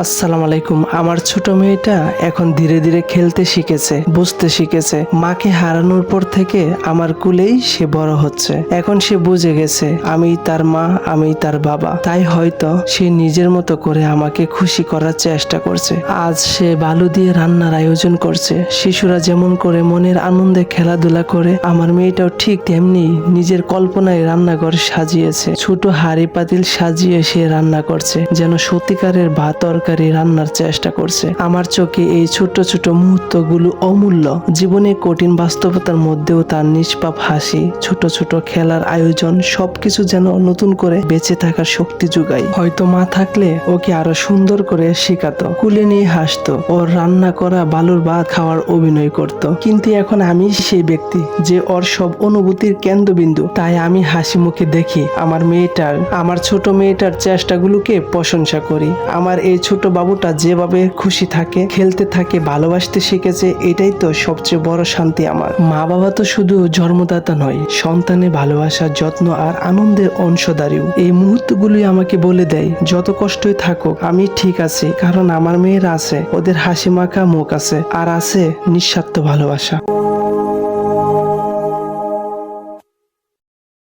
আসসালামু আলাইকুম। আমার ছোট মেয়েটা এখন ধীরে ধীরে খেলতে শিখেছে, বুঝতে শিখেছে। মাকে হারানোর পর থেকে আমার কুলেই সে বড় হচ্ছে। এখন সে বুঝে গেছে আমি তার মা, আমি তার বাবা। তাই হয়তো সে নিজের মতো করে আমাকে খুশি করার চেষ্টা করছে। আজ সে বালু দিয়ে রান্নার আয়োজন করছে। শিশুরা যেমন করে মনের আনন্দে খেলাধুলা করে, আমার মেয়েটাও ঠিক তেমনি নিজের কল্পনায় রান্নাঘর সাজিয়েছে। ছোট হাঁড়ি পাতিল সাজিয়ে সে রান্না করছে, যেন সত্যিকারের ভাত তরকারি রান্নার চেষ্টা করছে। আমার চোখে এই ছোট ছোট মুহূর্তগুলো অমূল্য। জীবনে কঠিন বাস্তবতার মধ্যেও তার নিষ্পাপ হাসি, ছোট ছোট খেলার আয়োজন সবকিছু যেন নতুন করে বেঁচে থাকার শক্তি যোগায়। হয়তো মা থাকলে ওকে আরো সুন্দর করে শেখাতো, কুলে নিয়ে হাসতো, ওর রান্না করা বালুর ভাত খাওয়ার অভিনয় করত। কিন্তু এখন আমি সেই ব্যক্তি যে ওর সব অনুভূতির কেন্দ্রবিন্দু। তাই আমি হাসি মুখে দেখি আমার ছোট মেয়েটার চেষ্টাগুলোকে প্রশংসা করি। আমার এই ছোট বাবুটা যেভাবে খুশি থাকে, খেলতে থাকে, ভালোবাসতে শিখেছে, এটাই তো সবচেয়ে বড় শান্তি আমার। মা বাবা তো শুধু জন্মদাতা নয়, সন্তানের ভালোবাসা, যত্ন আর আনন্দের অংশদারিও। এই মুহূর্তগুলোই আমাকে বলে দেয় যত কষ্টই থাকুক আমি ঠিক আছি, কারণ আমার মেয়েরা আছে, ওদের হাসি মাখা মুখ আছে, আর আছে নিঃস্বার্থ ভালোবাসা।